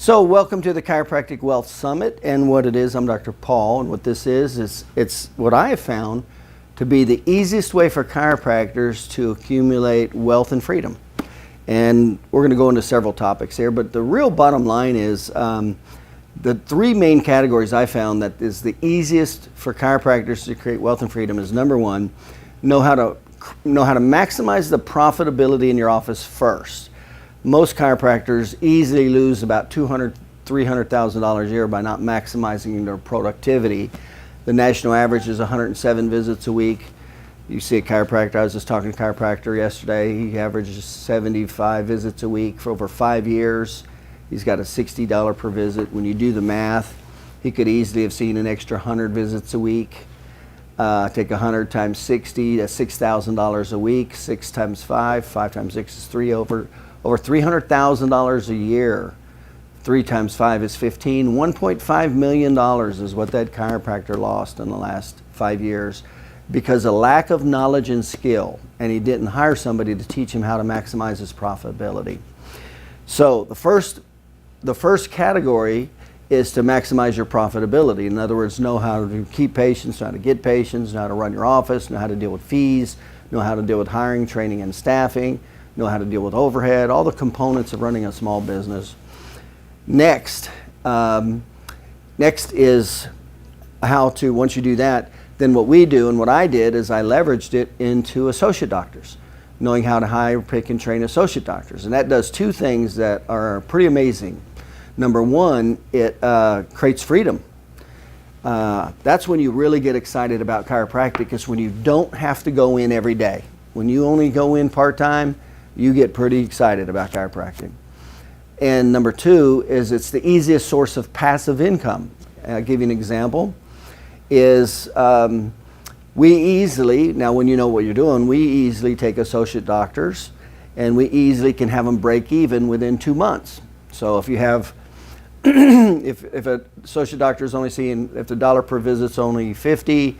So welcome to the Chiropractic Wealth Summit, and what it is, I'm Dr. Paul, and what this is it's what I have found to be the easiest way for chiropractors to accumulate wealth and freedom. And we're going to go into several topics here, but the real bottom line is the three main categories I found that is the easiest for chiropractors to create wealth and freedom is, number one, know how to maximize the profitability in your office first. Most chiropractors easily lose about $200,000, $300,000 a year by not maximizing their productivity. The national average is 107 visits a week. You see a chiropractor, I was just talking to a chiropractor yesterday, he averages 75 visits a week for over 5 years. He's got a $60 per visit. When you do the math, he could easily have seen an extra 100 visits a week. Take 100 times 60, that's $6,000 a week. 6 times 5, 5 times 6 is 3, over $300,000 a year. 3 times 5 is 15. $1.5 million is what that chiropractor lost in the last 5 years because of lack of knowledge and skill, and he didn't hire somebody to teach him how to maximize his profitability. So the first category is to maximize your profitability. In other words, know how to keep patients, know how to get patients, know how to run your office, know how to deal with fees, know how to deal with hiring, training, and staffing, know how to deal with overhead, all the components of running a small business. Next is how to, once you do that, then what we do and what I did is I leveraged it into associate doctors, knowing how to hire, pick, and train associate doctors. And that does two things that are pretty amazing. Number one, it creates freedom. That's when you really get excited about chiropractic, is when you don't have to go in every day. When you only go in part-time, you get pretty excited about chiropractic. And number two is it's the easiest source of passive income. I'll give you an example. Is we easily, now when you know what you're doing, we easily take associate doctors and we easily can have them break even within 2 months. So if you have, if an associate doctor is only seeing, if the dollar per visit's only 50,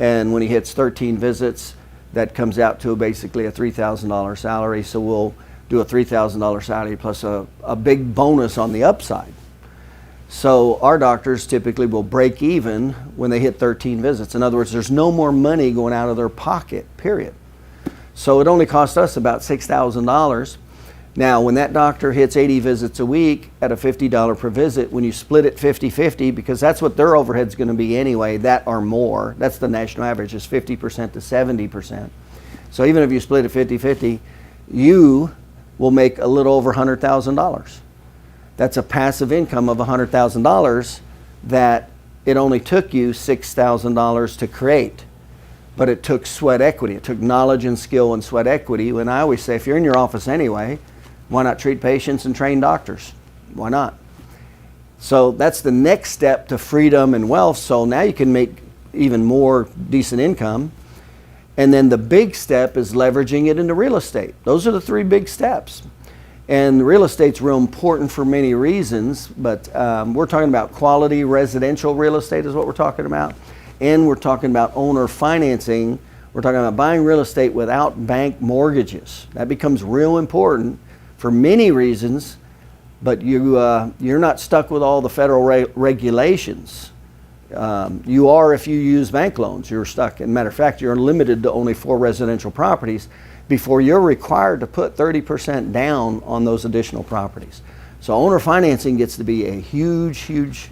and when he hits 13 visits, that comes out to basically a $3,000 salary. So we'll do a $3,000 salary plus a big bonus on the upside. So our doctors typically will break even when they hit 13 visits. In other words, there's no more money going out of their pocket, period. So it only cost us about $6,000. Now, when that doctor hits 80 visits a week at a $50 per visit, when you split it 50-50, because that's what their overhead's going to be anyway, that or more, that's the national average, is 50% to 70%. So even if you split it 50-50, you will make a little over $100,000. That's a passive income of $100,000 that it only took you $6,000 to create. But it took sweat equity. It took knowledge and skill and sweat equity. And I always say, if you're in your office anyway, why not treat patients and train doctors? Why not? So that's the next step to freedom and wealth. So now you can make even more decent income. And then the big step is leveraging it into real estate. Those are the three big steps. And real estate's real important for many reasons, but we're talking about quality residential real estate is what we're talking about. And we're talking about owner financing. We're talking about buying real estate without bank mortgages. That becomes real important for many reasons, but you're not stuck with all the federal regulations. You are if you use bank loans. You're stuck. As a matter of fact, you're limited to only 4 residential properties before you're required to put 30% down on those additional properties. So owner financing gets to be a huge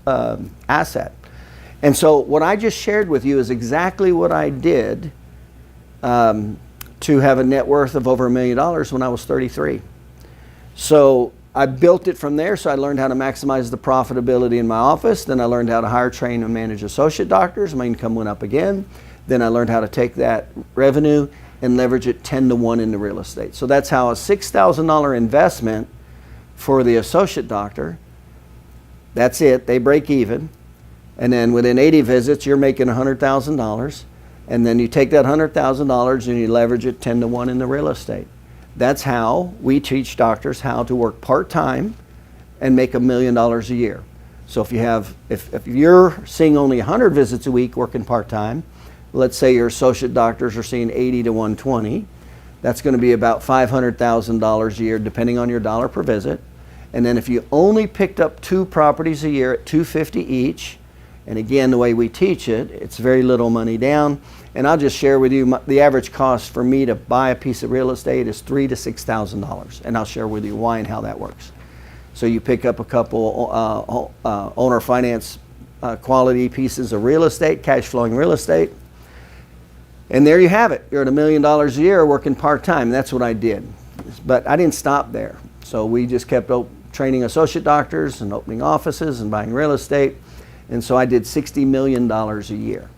asset. And so what I just shared with you is exactly what I did to have a net worth of over $1 million when I was 33. So I built it from there. So I learned how to maximize the profitability in my office. Then I learned how to hire, train, and manage associate doctors. My income went up again. Then I learned how to take that revenue and leverage it 10-to-1 into real estate. So that's how a $6,000 investment for the associate doctor, that's it, they break even. And then within 80 visits, you're making $100,000. And then you take that $100,000 and you leverage it 10-to-1 into real estate. That's how we teach doctors how to work part-time and make $1 million a year. So if you're seeing only 100 visits a week working part-time, let's say your associate doctors are seeing 80 to 120, that's going to be about $500,000 a year depending on your dollar per visit. And then if you only picked up 2 properties a year at $250 each, and again, the way we teach it, it's very little money down. And I'll just share with you, the average cost for me to buy a piece of real estate is $3,000 to $6,000. And I'll share with you why and how that works. So you pick up a couple owner finance quality pieces of real estate, cash flowing real estate, and there you have it. You're at $1 million a year working part-time. That's what I did. But I didn't stop there. So we just kept training associate doctors and opening offices and buying real estate. And so I did $60 million a year.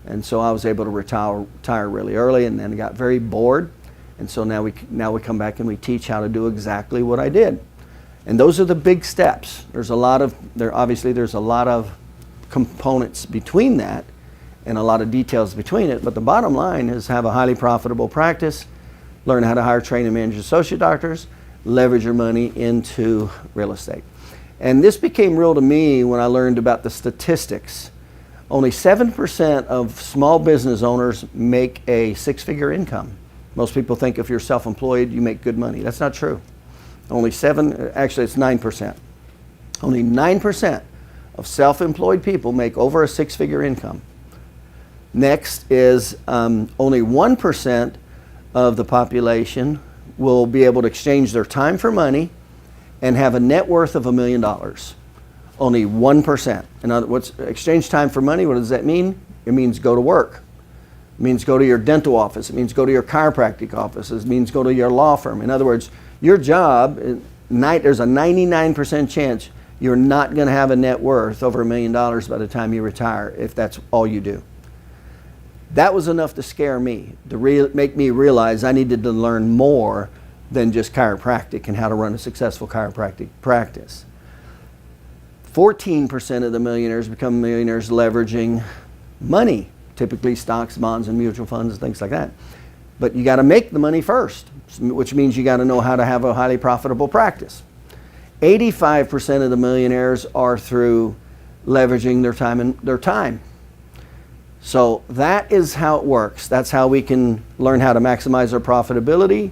And so I was able to retire really early, and then I got very bored. And so now we come back and we teach how to do exactly what I did. And those are the big steps. There's a lot of components between that and a lot of details between it. But the bottom line is have a highly profitable practice, learn how to hire, train, and manage associate doctors, leverage your money into real estate. And this became real to me when I learned about the statistics. Only 7% of small business owners make a 6-figure income. Most people think if you're self-employed, you make good money. That's not true. Only it's 9%. Only 9% of self-employed people make over a 6-figure income. Next is only 1% of the population will be able to exchange their time for money and have a net worth of $1 million. Only 1%. In other words, exchange time for money, what does that mean? It means go to work. It means go to your dental office. It means go to your chiropractic office. It means go to your law firm. In other words, your job, there's a 99% chance you're not going to have a net worth over $1 million by the time you retire if that's all you do. That was enough to scare me, to make me realize I needed to learn more than just chiropractic and how to run a successful chiropractic practice. 14% of the millionaires become millionaires leveraging money, typically stocks, bonds, and mutual funds and things like that. But you got to make the money first, which means you got to know how to have a highly profitable practice. 85% of the millionaires are through leveraging their time. So that is how it works. That's how we can learn how to maximize our profitability.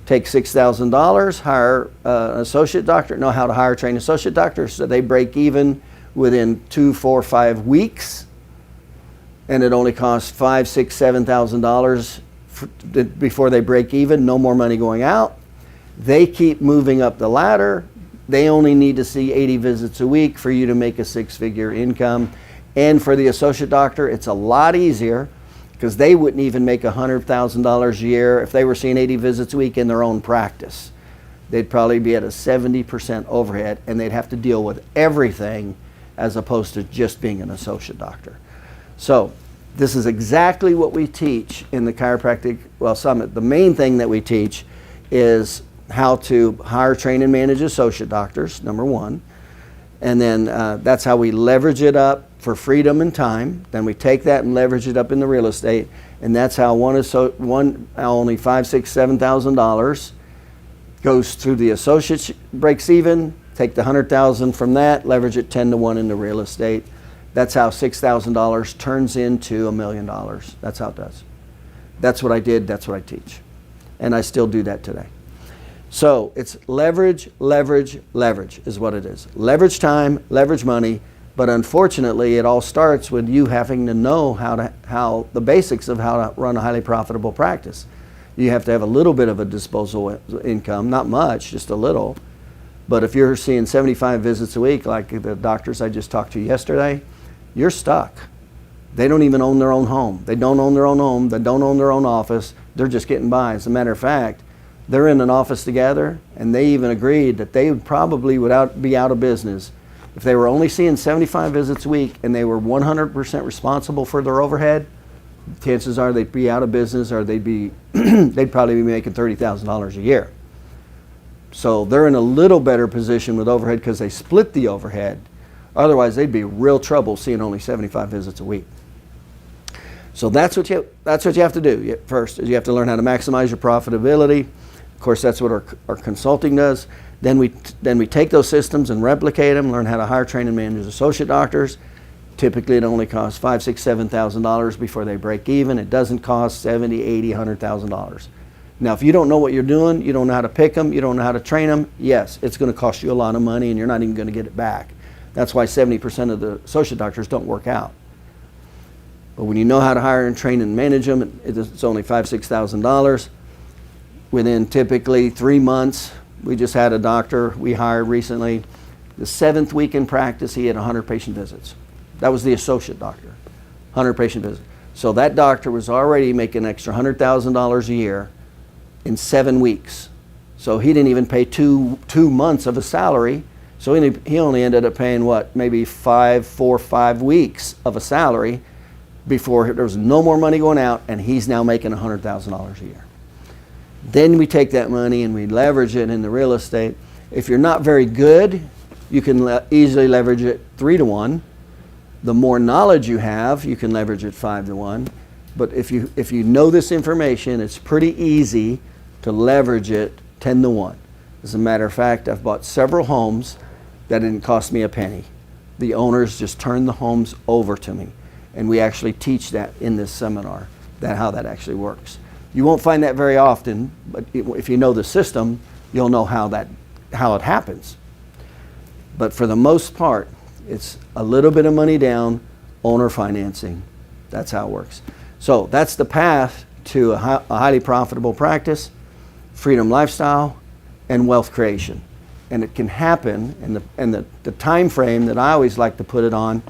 Take $6,000, hire an associate doctor, know how to hire, train associate doctors so they break even within 2, 4, 5 weeks. And it only costs $5,000, $6,000, $7,000 before they break even, no more money going out. They keep moving up the ladder. They only need to see 80 visits a week for you to make a 6-figure income. And for the associate doctor, it's a lot easier because they wouldn't even make $100,000 a year if they were seeing 80 visits a week in their own practice. They'd probably be at a 70% overhead, and they'd have to deal with everything as opposed to just being an associate doctor. So this is exactly what we teach in the Chiropractic Summit. The main thing that we teach is how to hire, train, and manage associate doctors, number one. And then that's how we leverage it up for freedom and time. Then we take that and leverage it up in the real estate. And that's how only $5,000, $6,000, $7,000 goes through the associate, breaks even, take the $100,000 from that, leverage it 10 to 1 into real estate. That's how $6,000 turns into $1 million. That's how it does. That's what I did, that's what I teach. And I still do that today. So it's leverage, leverage, leverage is what it is. Leverage time, leverage money, but unfortunately it all starts with you having to know how the basics of how to run a highly profitable practice. You have to have a little bit of a disposable income, not much, just a little. But if you're seeing 75 visits a week like the doctors I just talked to yesterday, you're stuck. They don't even own their own home. They don't own their own home. They don't own their own office. They're just getting by. As a matter of fact, they're in an office together, and they even agreed that they would probably be out of business if they were only seeing 75 visits a week and they were 100% responsible for their overhead. Chances are they'd be out of business, or they'd probably be making $30,000 a year. So they're in a little better position with overhead because they split the overhead. Otherwise, they'd be in real trouble seeing only 75 visits a week. So that's what you have to do. First is you have to learn how to maximize your profitability. Of course, that's what our consulting does. Then we take those systems and replicate them, learn how to hire, train, and manage associate doctors. Typically, it only costs $5,000, $6,000, $7,000 before they break even. It doesn't cost $70,000, $80,000, $100,000 Now, if you don't know what you're doing, you don't know how to pick them, you don't know how to train them, yes, it's going to cost you a lot of money and you're not even going to get it back. That's why 70% of the associate doctors don't work out. But when you know how to hire and train and manage them, it's only $5,000, $6,000. Within typically 3 months, we just had a doctor we hired recently. The 7th week in practice, he had 100 patient visits. That was the associate doctor, 100 patient visits. So that doctor was already making an extra $100,000 a year in 7 weeks. So he didn't even pay two months of a salary. So he only ended up paying what, maybe 4 or 5 weeks of a salary before there was no more money going out, and he's now making $100,000 a year. Then we take that money and we leverage it in the real estate. If you're not very good, you can easily leverage it 3 to 1. The more knowledge you have, you can leverage it 5 to 1. But if you know this information, it's pretty easy to leverage it 10 to 1. As a matter of fact, I've bought several homes that didn't cost me a penny. The owners just turned the homes over to me. And we actually teach that in this seminar, how that actually works. You won't find that very often, but if you know the system, you'll know how it happens. But for the most part, it's a little bit of money down, owner financing. That's how it works. So that's the path to a highly profitable practice, freedom lifestyle, and wealth creation. And it can happen, and the time frame that I always like to put it on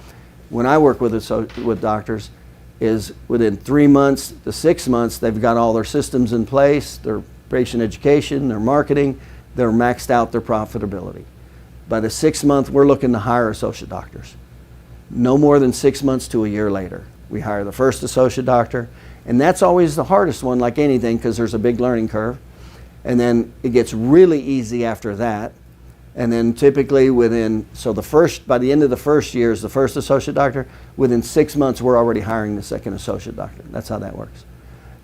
when I work with doctors is within 3 months to 6 months, they've got all their systems in place, their patient education, their marketing, they're maxed out their profitability. By the 6th month, we're looking to hire associate doctors. No more than 6 months to a year later. We hire the first associate doctor, and that's always the hardest one, like anything, because there's a big learning curve. And then it gets really easy after that. And then typically by the end of the first year is the first associate doctor. Within 6 months, we're already hiring the second associate doctor. That's how that works.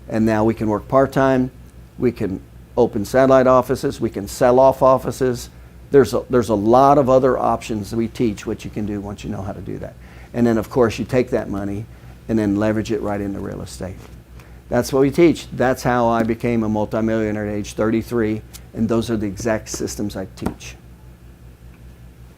And now we can work part-time. We can open satellite offices. We can sell off offices. There's a lot of other options that we teach what you can do once you know how to do that. And then, of course, you take that money and then leverage it right into real estate. That's what we teach. That's how I became a multimillionaire at age 33, and those are the exact systems I teach.